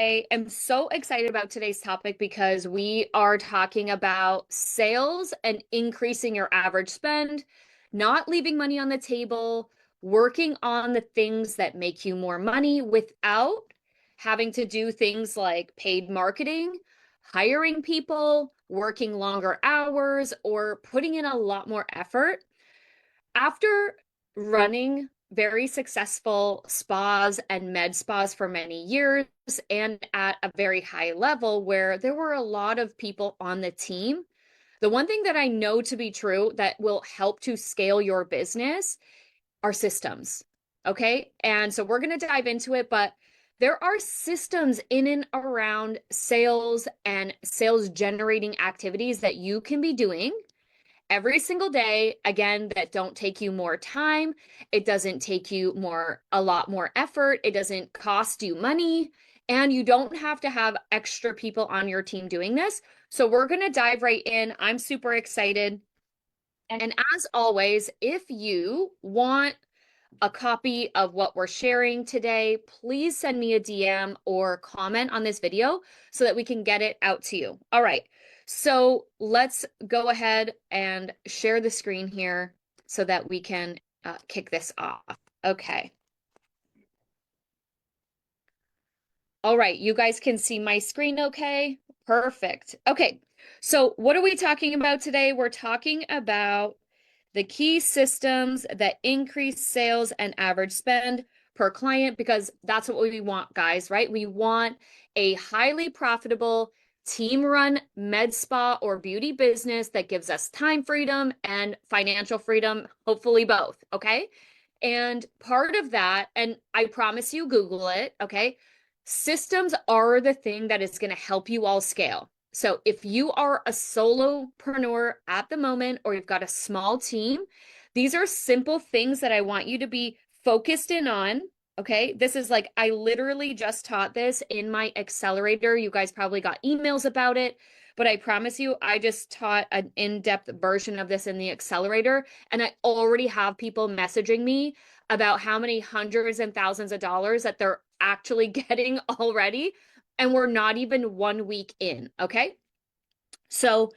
I am so excited about today's topic because we are talking about sales and increasing your average spend, not leaving money on the table, working on the things that make you more money without having to do things like paid marketing, hiring people, working longer hours, or putting in a lot more effort. After running very successful spas and med spas for many years and at a very high level where there were a lot of people on the team, the one thing that I know to be true that will help to scale your business are systems. Okay. And so we're going to dive into it, but there are systems in and around sales and sales generating activities that you can be doing every single day, again, that don't take you more time. It doesn't take you a lot more effort. It doesn't cost you money, and you don't have to have extra people on your team doing this. So we're going to dive right in. I'm super excited. And as always, if you want a copy of what we're sharing today, please send me a DM or comment on this video so that we can get it out to you. All right, so let's go ahead and share the screen here so that we can kick this off. Okay. All right, you guys can see my screen okay? Perfect. Okay, so what are we talking about today? We're talking about the key systems that increase sales and average spend per client, because that's what we want, guys, right? We want a highly profitable team run med spa or beauty business that gives us time freedom and financial freedom, hopefully both. Okay. And part of that, and I promise you, Google it. Okay. Systems are the thing that is going to help you all scale. So if you are a solopreneur at the moment, or you've got a small team, these are simple things that I want you to be focused in on. Okay. This is like, I literally just taught this in my accelerator. You guys probably got emails about it, but I promise you, I just taught an in-depth version of this in the accelerator. And I already have people messaging me about how many hundreds and thousands of dollars that they're actually getting already. And we're not even 1 week in. Okay. So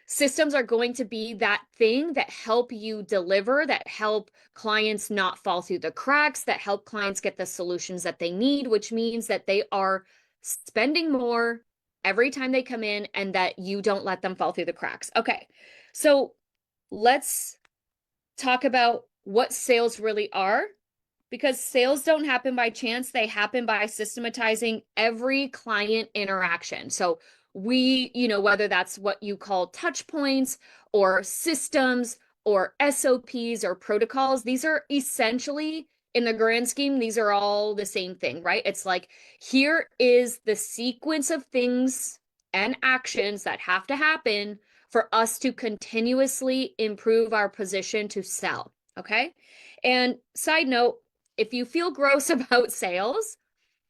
systems are going to be that thing that help you deliver, that help clients not fall through the cracks, that help clients get the solutions that they need, which means that they are spending more every time they come in and that you don't let them fall through the cracks. Okay. So let's talk about what sales really are, because sales don't happen by chance. They happen by systematizing every client interaction. So whether that's what you call touch points or systems or SOPs or protocols, these are essentially, in the grand scheme, these are all the same thing, right? It's like, here is the sequence of things and actions that have to happen for us to continuously improve our position to sell. Okay. And side note, if you feel gross about sales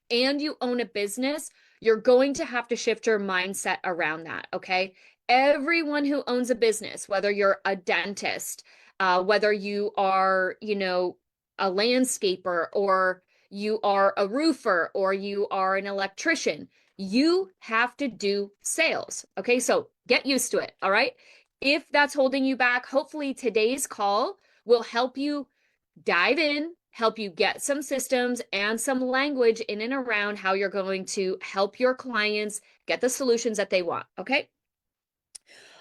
and you own a business, you're going to have to shift your mindset around that. Okay. Everyone who owns a business, whether you're a dentist, whether you are, a landscaper, or you are a roofer, or you are an electrician, you have to do sales. Okay. So get used to it. All right. If that's holding you back, hopefully today's call will help you dive in, help you get some systems and some language in and around how you're going to help your clients get the solutions that they want. Okay.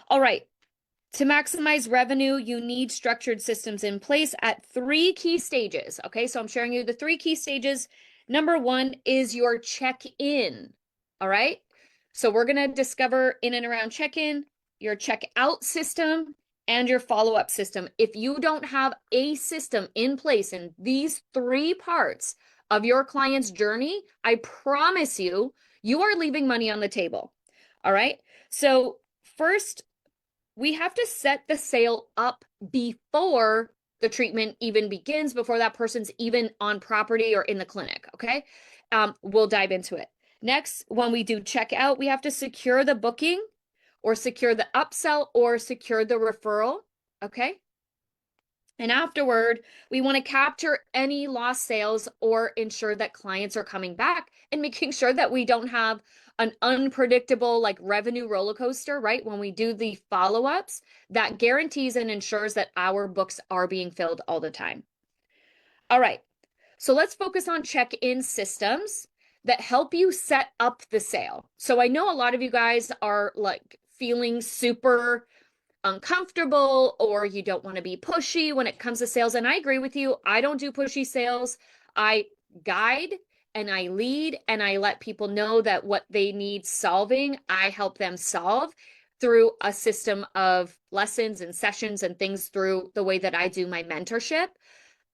All right. To maximize revenue, you need structured systems in place at 3 key stages. Okay. So I'm sharing you the 3 key stages. Number 1 is your check-in. All right. So we're going to discover in and around check-in, your check-out system, and your follow-up system. If you don't have a system in place in these 3 parts of your client's journey, I promise you, you are leaving money on the table. All right. So first, we have to set the sale up before the treatment even begins, before that person's even on property or in the clinic. Okay. We'll dive into it. Next, when we do checkout, we have to secure the booking, or secure the upsell, or secure the referral. Okay. And afterward, we want to capture any lost sales or ensure that clients are coming back and making sure that we don't have an unpredictable like revenue roller coaster, right? When we do the follow-ups, that guarantees and ensures that our books are being filled all the time. All right. So let's focus on check-in systems that help you set up the sale. So I know a lot of you guys are like feeling super uncomfortable or you don't want to be pushy when it comes to sales. And I agree with you. I don't do pushy sales. I guide and I lead and I let people know that what they need solving, I help them solve through a system of lessons and sessions and things through the way that I do my mentorship.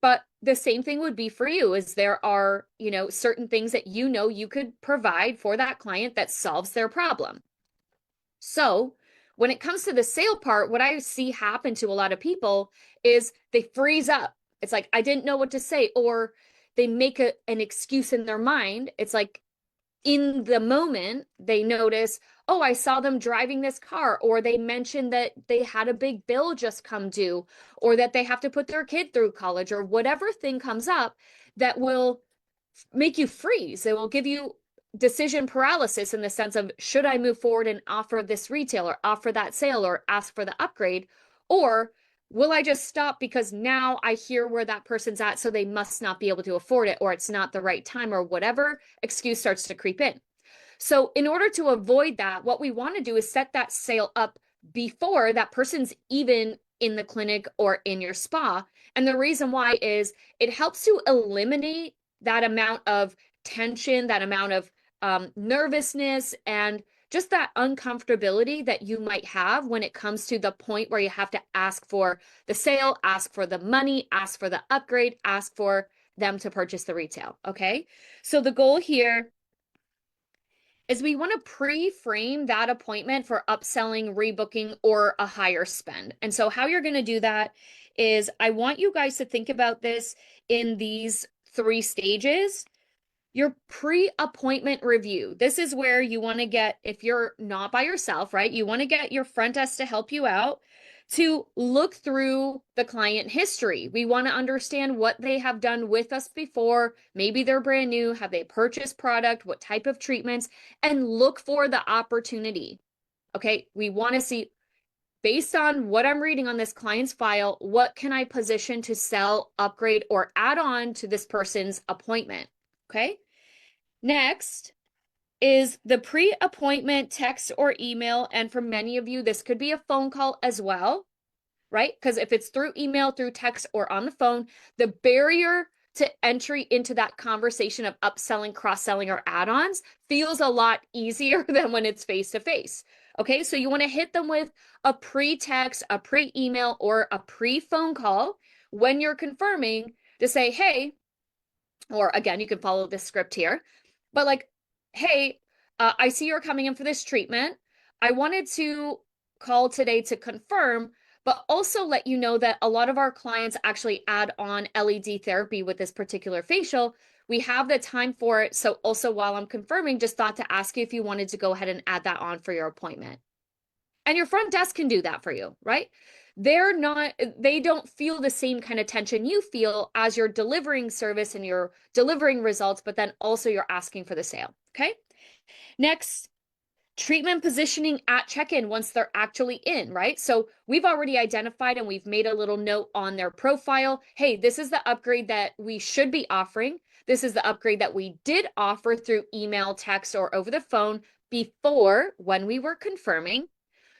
But the same thing would be for you is there are, certain things that you could provide for that client that solves their problem. So when it comes to the sale part, what I see happen to a lot of people is they freeze up. It's like, I didn't know what to say, or they make an excuse in their mind. It's like in the moment, they notice, oh, I saw them driving this car, or they mentioned that they had a big bill just come due, or that they have to put their kid through college, or whatever thing comes up that will make you freeze. It will give you decision paralysis in the sense of, should I move forward and offer this retail or offer that sale or ask for the upgrade? Or will I just stop because now I hear where that person's at, so they must not be able to afford it, or it's not the right time, or whatever excuse starts to creep in. So in order to avoid that, what we want to do is set that sale up before that person's even in the clinic or in your spa. And the reason why is it helps to eliminate that amount of tension, that amount of nervousness, and just that uncomfortability that you might have when it comes to the point where you have to ask for the sale, ask for the money, ask for the upgrade, ask for them to purchase the retail. Okay. So the goal here is we want to pre-frame that appointment for upselling, rebooking, or a higher spend. And so how you're going to do that is I want you guys to think about this in these 3 stages. Your pre-appointment review. This is where you want to get, if you're not by yourself, right? You want to get your front desk to help you out to look through the client history. We want to understand what they have done with us before. Maybe they're brand new. Have they purchased product? What type of treatments? And look for the opportunity. Okay. We want to see, based on what I'm reading on this client's file, what can I position to sell, upgrade, or add on to this person's appointment? Okay. Next is the pre-appointment text or email. And for many of you, this could be a phone call as well, right? Because if it's through email, through text, or on the phone, the barrier to entry into that conversation of upselling, cross-selling, or add-ons feels a lot easier than when it's face-to-face. Okay, so you want to hit them with a pre-text, a pre-email, or a pre-phone call when you're confirming to say, hey, or again, you can follow this script here, but like, hey, I see you're coming in for this treatment. I wanted to call today to confirm, but also let you know that a lot of our clients actually add on LED therapy with this particular facial. We have the time for it. So also while I'm confirming, just thought to ask you if you wanted to go ahead and add that on for your appointment. And your front desk can do that for you, right? They don't feel the same kind of tension you feel as you're delivering service and you're delivering results, but then also you're asking for the sale. Okay. Next, treatment positioning at check-in once they're actually in, right? So we've already identified and we've made a little note on their profile. Hey, this is the upgrade that we should be offering. This is the upgrade that we did offer through email, text, or over the phone before when we were confirming.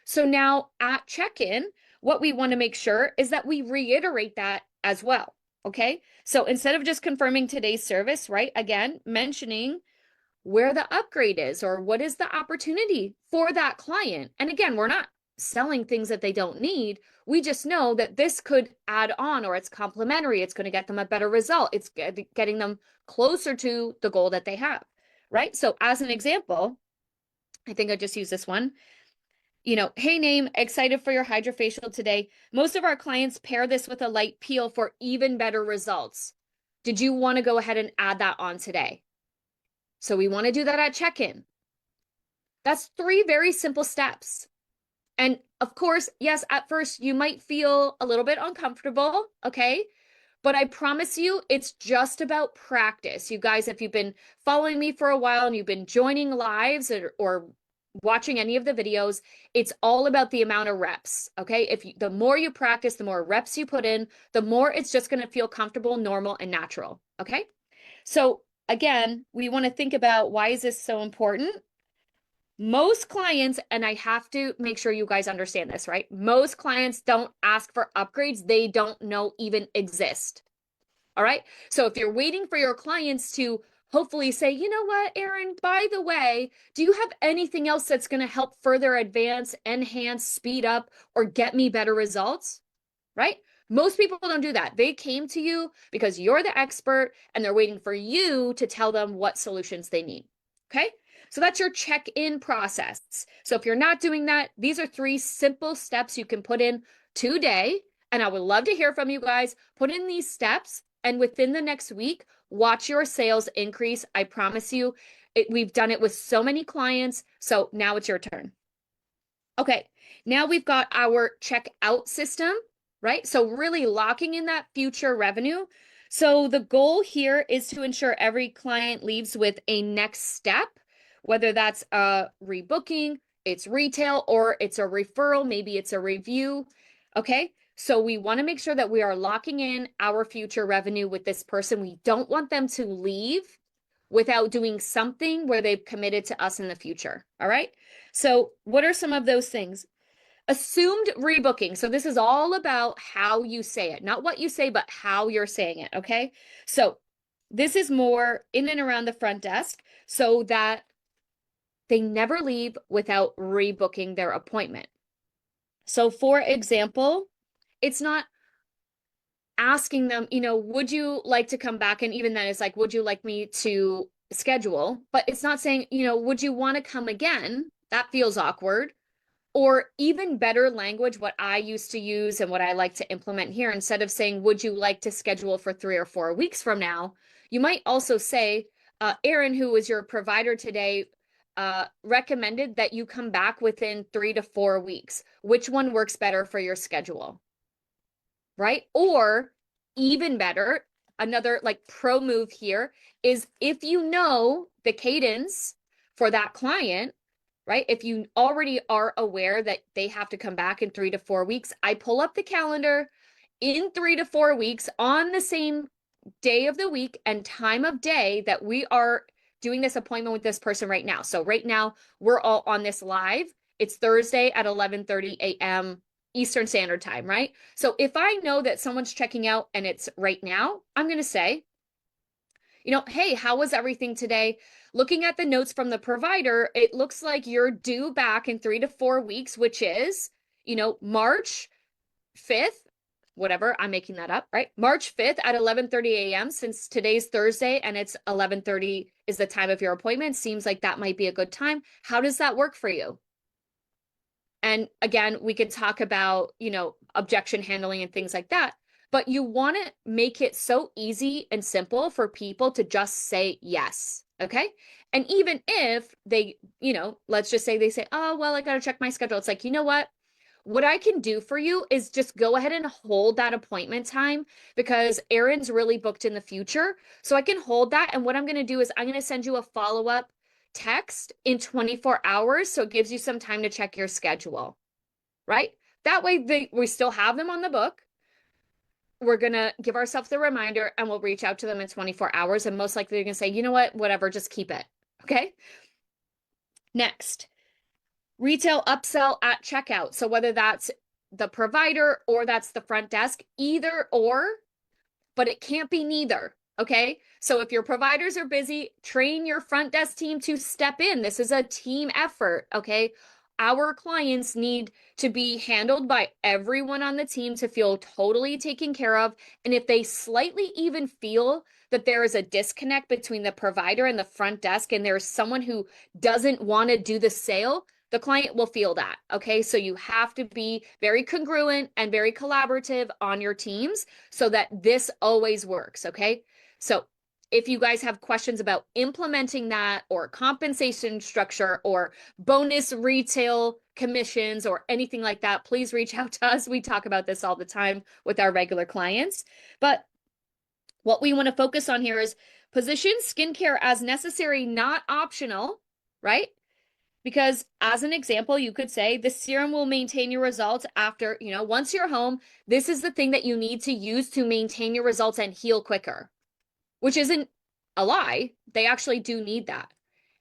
So now at check-in, what we want to make sure is that we reiterate that as well. Okay. So instead of just confirming today's service, right? Again, mentioning where the upgrade is or what is the opportunity for that client. And again, we're not selling things that they don't need. We just know that this could add on or it's complementary. It's going to get them a better result. It's getting them closer to the goal that they have, right? So as an example, I think I just use this one. Hey name, excited for your hydrofacial today. Most of our clients pair this with a light peel for even better results. Did you want to go ahead and add that on today? So we want to do that at check-in. That's 3 very simple steps. And of course, yes, at first you might feel a little bit uncomfortable, okay? But I promise you, it's just about practice. You guys, if you've been following me for a while and you've been joining lives or watching any of the videos, it's all about the amount of reps. Okay. The more you practice, the more reps you put in, the more it's just going to feel comfortable, normal, and natural. Okay. So again, we want to think about why is this so important? Most clients, and I have to make sure you guys understand this, right? Most clients don't ask for upgrades they don't know even exist. All right. So if you're waiting for your clients to hopefully say, you know what, Erin, by the way, do you have anything else that's going to help further advance, enhance, speed up, or get me better results? Right? Most people don't do that. They came to you because you're the expert and they're waiting for you to tell them what solutions they need. Okay. So that's your check-in process. So if you're not doing that, these are 3 simple steps you can put in today. And I would love to hear from you guys. Put in these steps, and within the next week, watch your sales increase. I promise you, we've done it with so many clients. So now it's your turn. Okay, now we've got our checkout system, right? So really locking in that future revenue. So the goal here is to ensure every client leaves with a next step, whether that's a rebooking, it's retail, or it's a referral, maybe it's a review. Okay, so we want to make sure that we are locking in our future revenue with this person. We don't want them to leave without doing something where they've committed to us in the future. All right. So, what are some of those things? Assumed rebooking. So, this is all about how you say it, not what you say, but how you're saying it. Okay. So, this is more in and around the front desk so that they never leave without rebooking their appointment. So, for example, it's not asking them, would you like to come back? And even then, it's like, would you like me to schedule? But it's not saying, would you want to come again? That feels awkward. Or even better language, what I used to use and what I like to implement here, instead of saying, would you like to schedule for 3 or 4 weeks from now? You might also say, Erin, who was your provider today, recommended that you come back within 3 to 4 weeks. Which one works better for your schedule? Right? Or even better, another like pro move here is if you know the cadence for that client, right? If you already are aware that they have to come back in 3 to 4 weeks, I pull up the calendar in 3 to 4 weeks on the same day of the week and time of day that we are doing this appointment with this person right now. So right now we're all on this live. It's Thursday at 11:30 a.m. Eastern Standard Time, right? So if I know that someone's checking out and it's right now, I'm going to say, hey, how was everything today? Looking at the notes from the provider, it looks like you're due back in 3 to 4 weeks, which is, March 5th, whatever, I'm making that up, right? March 5th at 11:30 a.m. Since today's Thursday and it's 11:30 is the time of your appointment, seems like that might be a good time. How does that work for you? And again, we could talk about, objection handling and things like that. But you want to make it so easy and simple for people to just say yes. Okay. And even if they, let's just say they say, oh, well, I got to check my schedule. It's like, you know what? What I can do for you is just go ahead and hold that appointment time because Erin's really booked in the future. So I can hold that. And what I'm going to do is I'm going to send you a follow-up text in 24 hours. So it gives you some time to check your schedule, right? That way we still have them on the book. We're going to give ourselves the reminder and we'll reach out to them in 24 hours. And most likely they're going to say, you know what, whatever, just keep it. Okay. Next, retail upsell at checkout. So whether that's the provider or that's the front desk, either or, but it can't be neither. Okay. So if your providers are busy, train your front desk team to step in. This is a team effort. Okay. Our clients need to be handled by everyone on the team to feel totally taken care of. And if they slightly even feel that there is a disconnect between the provider and the front desk, and there's someone who doesn't want to do the sale, the client will feel that. Okay. So you have to be very congruent and very collaborative on your teams so that this always works. Okay. So if you guys have questions about implementing that or compensation structure or bonus retail commissions or anything like that, please reach out to us. We talk about this all the time with our regular clients. But what we want to focus on here is position skincare as necessary, not optional, right? Because as an example, you could say the serum will maintain your results after, once you're home, this is the thing that you need to use to maintain your results and heal quicker, which isn't a lie. They actually do need that.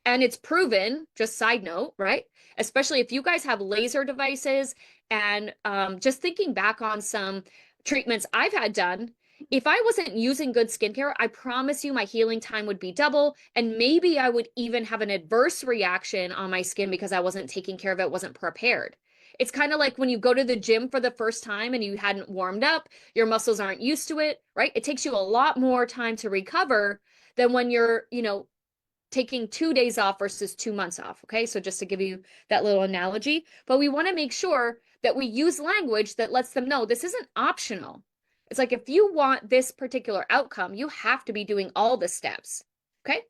And it's proven, just side note, right? Especially if you guys have laser devices and just thinking back on some treatments I've had done, if I wasn't using good skincare, I promise you my healing time would be double. And maybe I would even have an adverse reaction on my skin because I wasn't taking care of it, wasn't prepared. It's kind of like when you go to the gym for the first time and you hadn't warmed up, your muscles aren't used to it, right? It takes you a lot more time to recover than when you're, taking 2 days off versus 2 months off. Okay. So just to give you that little analogy, but we want to make sure that we use language that lets them know this isn't optional. It's like, if you want this particular outcome, you have to be doing all the steps. Okay.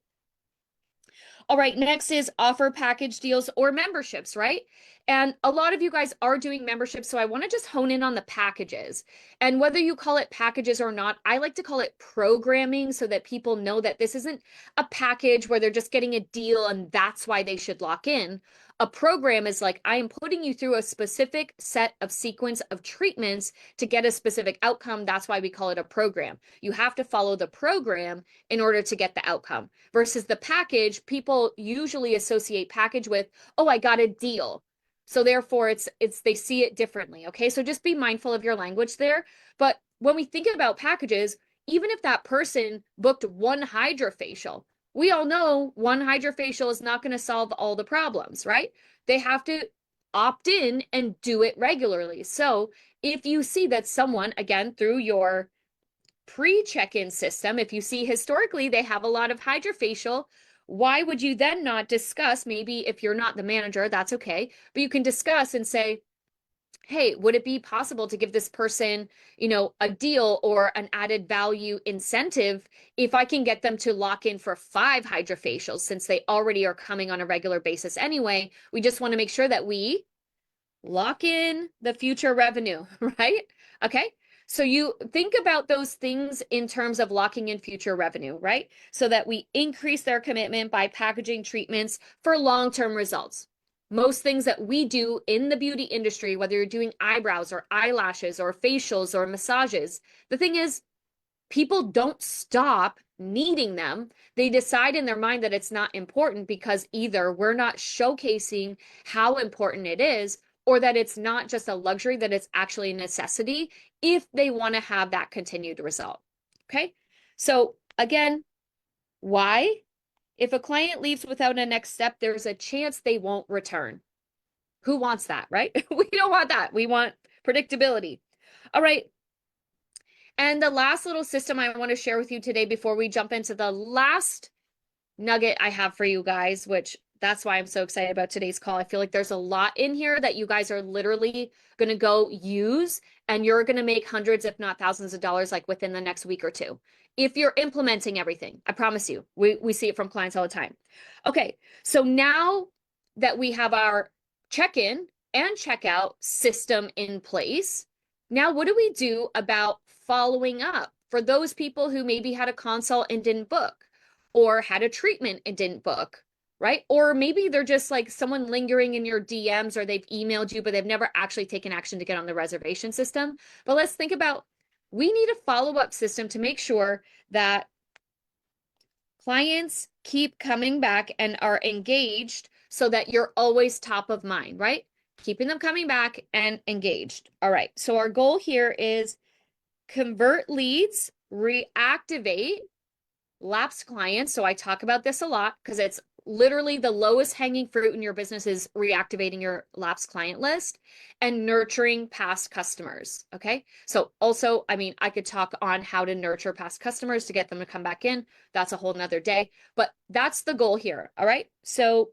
All right, next is offer package deals or memberships, right? And a lot of you guys are doing memberships, so I want to just hone in on the packages. And whether you call it packages or not, I like to call it programming so that people know that this isn't a package where they're just getting a deal and that's why they should lock in. A program is like, I am putting you through a specific set of sequence of treatments to get a specific outcome. That's why we call it a program. You have to follow the program in order to get the outcome. Versus the package, people usually associate package with, oh, I got a deal. So therefore it's they see it differently. Okay. So just be mindful of your language there. But when we think about packages, even if that person booked one hydrofacial, we all know one hydrofacial is not going to solve all the problems, right? They have to opt in and do it regularly. So if you see that someone, again, through your pre-check-in system, if you see historically they have a lot of hydrofacial, why would you then not discuss, maybe if you're not the manager, that's okay, but you can discuss and say, hey, would it be possible to give this person, a deal or an added value incentive if I can get them to lock in for 5 hydrofacials, since they already are coming on a regular basis anyway? We just want to make sure that we lock in the future revenue, right? Okay. So you think about those things in terms of locking in future revenue, right? So that we increase their commitment by packaging treatments for long-term results. Most things that we do in the beauty industry, whether you're doing eyebrows or eyelashes or facials or massages, the thing is, people don't stop needing them. They decide in their mind that it's not important because either we're not showcasing how important it is, or that it's not just a luxury, that it's actually a necessity if they want to have that continued result. Okay. So again, why? If a client leaves without a next step, there's a chance they won't return. Who wants that, right? We don't want that. We want predictability. All right. And the last little system I want to share with you today before we jump into the last nugget I have for you guys, which that's why I'm so excited about today's call. I feel like there's a lot in here that you guys are literally going to go use, and you're going to make hundreds, if not thousands of dollars, like within the next week or two. If you're implementing everything, I promise you, we see it from clients all the time. Okay. So now that we have our check-in and checkout system in place, now what do we do about following up for those people who maybe had a consult and didn't book, or had a treatment and didn't book, right? Or maybe they're just like someone lingering in your DMs, or they've emailed you, but they've never actually taken action to get on the reservation system. But let's think about, we need a follow-up system to make sure that clients keep coming back and are engaged so that you're always top of mind, right? Keeping them coming back and engaged. All right. So our goal here is convert leads, reactivate lapsed clients. So I talk about this a lot because it's literally the lowest hanging fruit in your business is reactivating your lapsed client list and nurturing past customers. Okay. So also, I could talk on how to nurture past customers to get them to come back in. That's a whole nother day, but that's the goal here. All right. So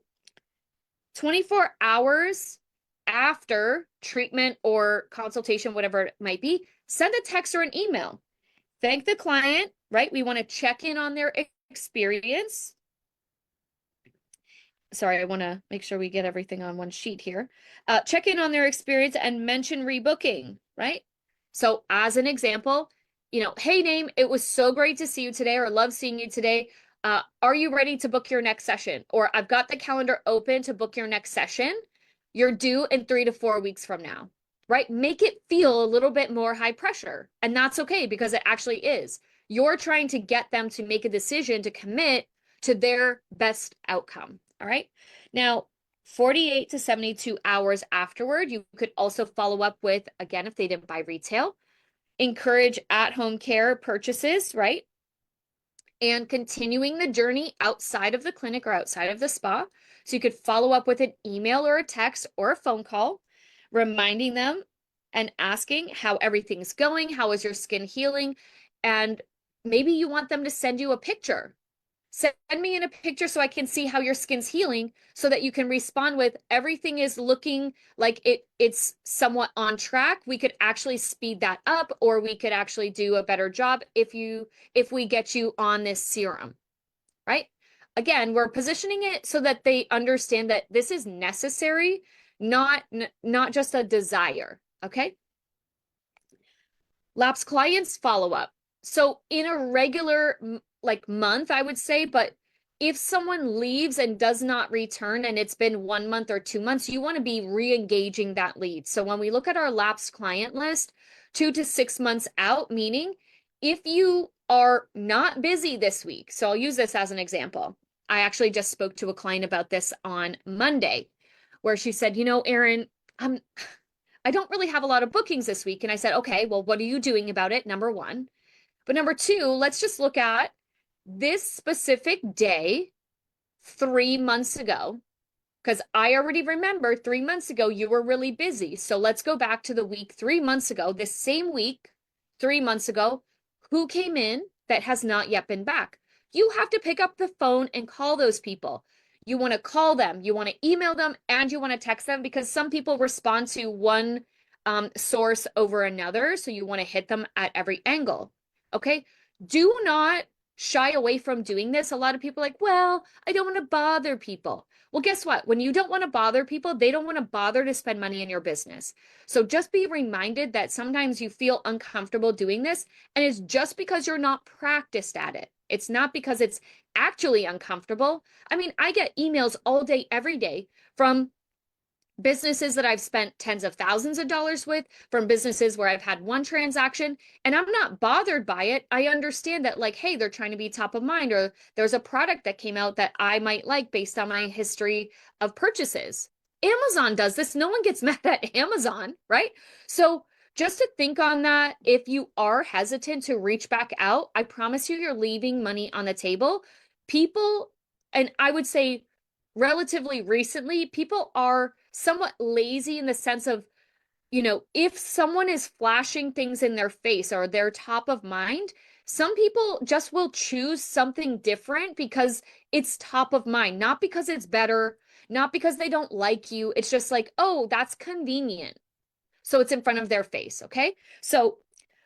24 hours after treatment or consultation, whatever it might be, send a text or an email. Thank the client, right? We want to check in on their experience. Sorry, I want to make sure we get everything on one sheet here. Check in on their experience and mention rebooking, right? So as an example, hey, Name, it was so great to see you today, or love seeing you today. Are you ready to book your next session? Or I've got the calendar open to book your next session. You're due in 3 to 4 weeks from now, right? Make it feel a little bit more high pressure. And that's okay because it actually is. You're trying to get them to make a decision to commit to their best outcome. All right. Now, 48 to 72 hours afterward, you could also follow up with, again, if they didn't buy retail, encourage at-home care purchases, right? And continuing the journey outside of the clinic or outside of the spa. So you could follow up with an email or a text or a phone call, reminding them and asking how everything's going, how is your skin healing? And maybe you want them to send you a picture. Send me in a picture so I can see how your skin's healing so that you can respond with everything is looking like it's somewhat on track. We could actually speed that up, or we could actually do a better job if we get you on this serum, right? Again, we're positioning it so that they understand that this is necessary, not just a desire, okay? Lapsed clients follow up. So in a regular month, I would say, but if someone leaves and does not return and it's been 1 month or 2 months, you want to be re-engaging that lead. So when we look at our lapsed client list, 2 to 6 months out, meaning if you are not busy this week, so I'll use this as an example. I actually just spoke to a client about this on Monday, where she said, Erin, I don't really have a lot of bookings this week. And I said, okay, well, what are you doing about it? Number one. But number two, let's just look at this specific day 3 months ago, because I already remember 3 months ago you were really busy. So let's go back to the week 3 months ago, this same week, 3 months ago, who came in that has not yet been back. You have to pick up the phone and call those people. You want to call them, you want to email them, and you want to text them, because some people respond to one source over another. So you want to hit them at every angle. Okay. Do not shy away from doing this. A lot of people are like, well, I don't want to bother people. Well, guess what? When you don't want to bother people, they don't want to bother to spend money in your business. So just be reminded that sometimes you feel uncomfortable doing this, and it's just because you're not practiced at it. It's not because it's actually uncomfortable. I mean, I get emails all day, every day from businesses that I've spent tens of thousands of dollars with, from businesses where I've had one transaction, and I'm not bothered by it. I understand that, like, hey, they're trying to be top of mind, or there's a product that came out that I might like based on my history of purchases. Amazon does this. No one gets mad at Amazon, right? So just to think on that, if you are hesitant to reach back out, I promise you, you're leaving money on the table. People, and I would say relatively recently, people are somewhat lazy in the sense of, if someone is flashing things in their face or they're top of mind, some people just will choose something different because it's top of mind, not because it's better, not because they don't like you. It's just like, oh, that's convenient. So it's in front of their face. Okay. So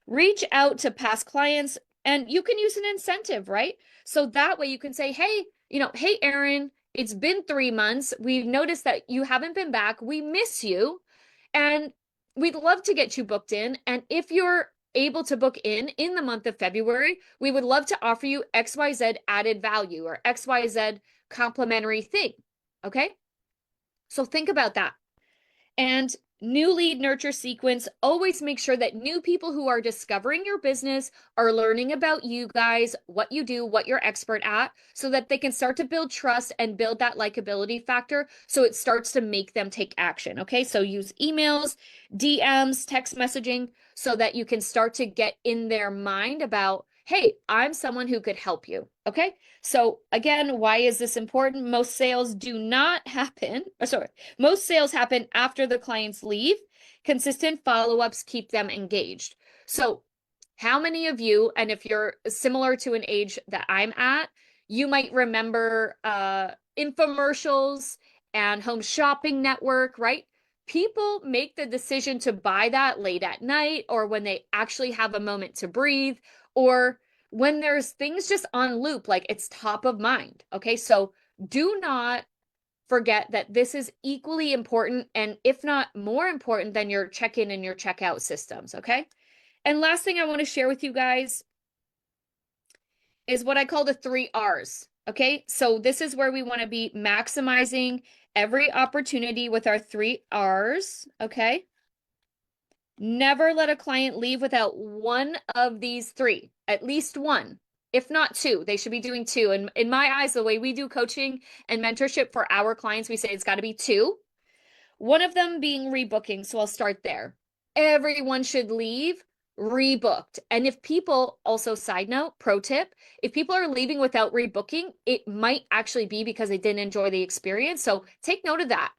reach out to past clients, and you can use an incentive, right? So that way you can say, hey, hey, Erin, it's been 3 months. We've noticed that you haven't been back. We miss you, and we'd love to get you booked in. And if you're able to book in the month of February, we would love to offer you XYZ added value or XYZ complimentary thing. Okay. So think about that. And new lead nurture sequence, always make sure that new people who are discovering your business are learning about you guys, what you do, what you're expert at, so that they can start to build trust and build that likability factor, so it starts to make them take action. Okay, so use emails, DMs, text messaging, so that you can start to get in their mind about, hey, I'm someone who could help you. Okay, so again, why is this important? Most sales do not happen, most sales happen after the clients leave. Consistent follow-ups keep them engaged. So how many of you, and if you're similar to an age that I'm at, you might remember infomercials and Home Shopping Network, right? People make the decision to buy that late at night, or when they actually have a moment to breathe, or when there's things just on loop, like it's top of mind. Okay. So do not forget that this is equally important and if not more important than your check-in and your checkout systems. Okay. And last thing I want to share with you guys is what I call the 3 R's. Okay. So this is where we want to be maximizing every opportunity with our 3 R's. Okay. Never let a client leave without one of these three, at least one, if not two. They should be doing two. And in my eyes, the way we do coaching and mentorship for our clients, we say it's got to be two. One of them being rebooking. So I'll start there. Everyone should leave rebooked. And if people, also side note, pro tip, if people are leaving without rebooking, it might actually be because they didn't enjoy the experience. So take note of that.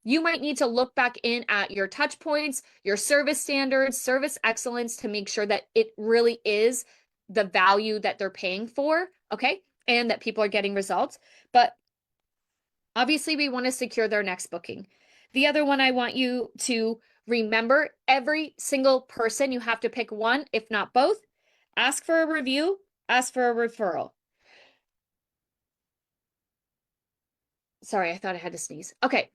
You might need to look back in at your touch points, your service standards, service excellence to make sure that it really is the value that they're paying for, okay? And that people are getting results. But obviously, we want to secure their next booking. The other one I want you to remember, every single person, you have to pick one, if not both. Ask for a review, ask for a referral. Sorry, I thought I had to sneeze. Okay.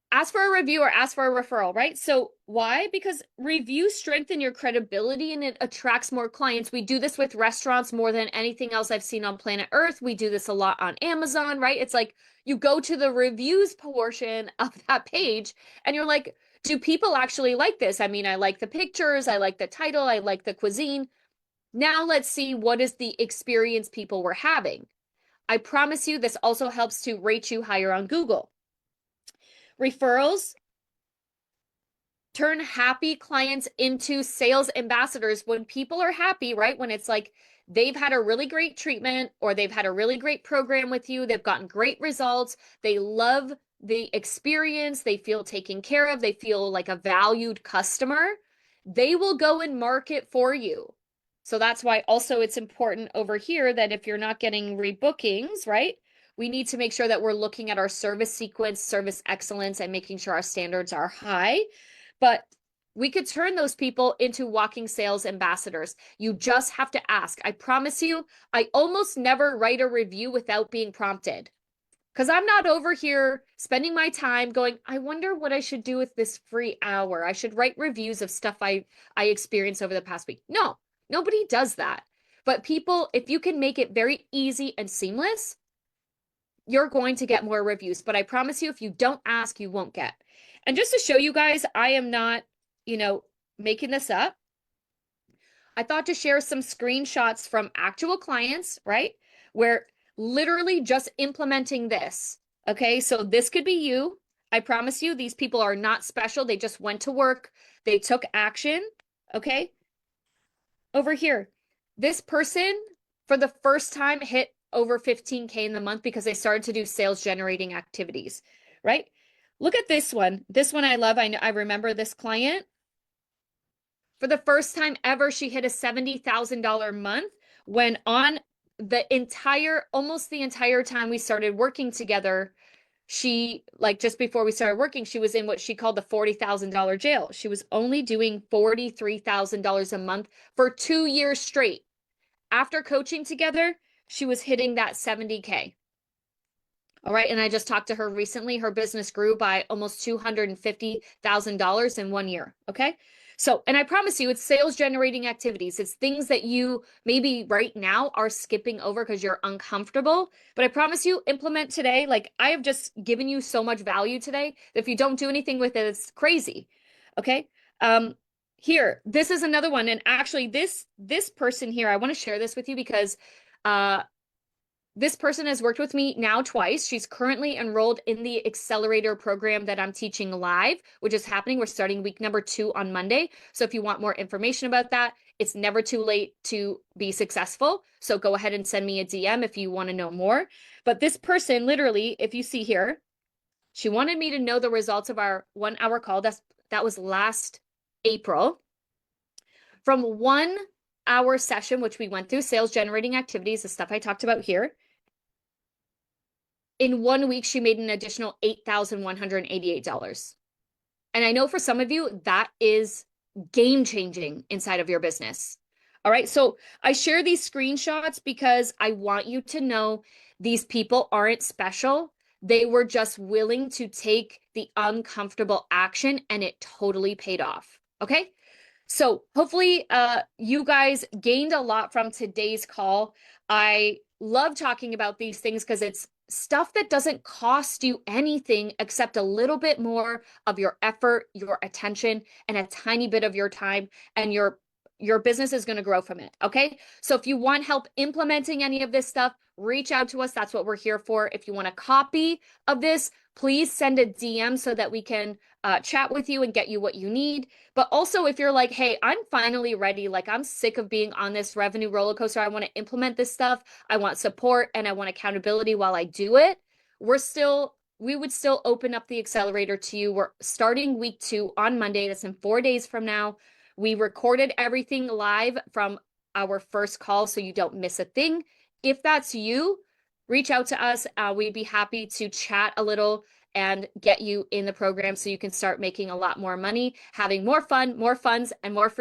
Ask for a review or ask for a referral, right? So why? Because reviews strengthen your credibility and it attracts more clients. We do this with restaurants more than anything else I've seen on planet Earth. We do this a lot on Amazon, right? It's like you go to the reviews portion of that page and you're like, do people actually like this? I mean, I like the pictures, I like the title, I like the cuisine. Now let's see what is the experience people were having. I promise you, this also helps to rate you higher on Google. Referrals turn happy clients into sales ambassadors. When people are happy, right? When it's like they've had a really great treatment or they've had a really great program with you, they've gotten great results, they love the experience, they feel taken care of, they feel like a valued customer, they will go and market for you. So that's why also it's important over here that if you're not getting rebookings, right? We need to make sure that we're looking at our service sequence, service excellence, and making sure our standards are high. But we could turn those people into walking sales ambassadors. You just have to ask. I promise you, I almost never write a review without being prompted. Because I'm not over here spending my time going, I wonder what I should do with this free hour. I should write reviews of stuff I experienced over the past week. No, nobody does that. But people, if you can make it very easy and seamless, you're going to get more reviews. But I promise you, if you don't ask, you won't get. And just to show you guys, I am not, making this up. I thought to share some screenshots from actual clients, right? Where literally just implementing this. Okay, so this could be you. I promise you, these people are not special. They just went to work. They took action. Okay. Over here, this person for the first time hit over 15K in the month because they started to do sales generating activities, right? Look at this one. This one I love. I remember this client. For the first time ever, she hit a $70,000 month when on almost the entire time we started working together, she, like just before we started working, she was in what she called the $40,000 jail. She was only doing $43,000 a month for 2 years straight. After coaching together, she was hitting that 70K. All right. And I just talked to her recently. Her business grew by almost $250,000 in 1 year. Okay. So, and I promise you, it's sales generating activities. It's things that you maybe right now are skipping over because you're uncomfortable. But I promise you, implement today. Like I have just given you so much value today that if you don't do anything with it, it's crazy. Okay. Here, this is another one. And actually this person here, I want to share this with you because, this person has worked with me now twice. She's currently enrolled in the accelerator program that I'm teaching live, which is happening. We're starting week number 2 on Monday. So if you want more information about that, it's never too late to be successful. So go ahead and send me a DM if you want to know more. But this person, literally, if you see here, she wanted me to know the results of our 1-hour call. That was last April. From 1-hour session, which we went through sales generating activities, the stuff I talked about here. In 1 week, she made an additional $8,188. And I know for some of you, that is game changing inside of your business. All right. So I share these screenshots because I want you to know these people aren't special. They were just willing to take the uncomfortable action and it totally paid off. Okay. So hopefully you guys gained a lot from today's call. I love talking about these things because it's stuff that doesn't cost you anything except a little bit more of your effort, your attention, and a tiny bit of your time, and your business is going to grow from it. Okay. So if you want help implementing any of this stuff, reach out to us. That's what we're here for. If you want a copy of this, please send a DM so that we can chat with you and get you what you need. But also, if you're like, hey, I'm finally ready, like I'm sick of being on this revenue roller coaster, I want to implement this stuff, I want support and I want accountability while I do it, we would still open up the accelerator to you. We're starting week 2 on Monday. That's in 4 days from now. We recorded everything live from our first call so you don't miss a thing. If that's you, reach out to us. We'd be happy to chat a little and get you in the program so you can start making a lot more money, having more fun, more funds, and more free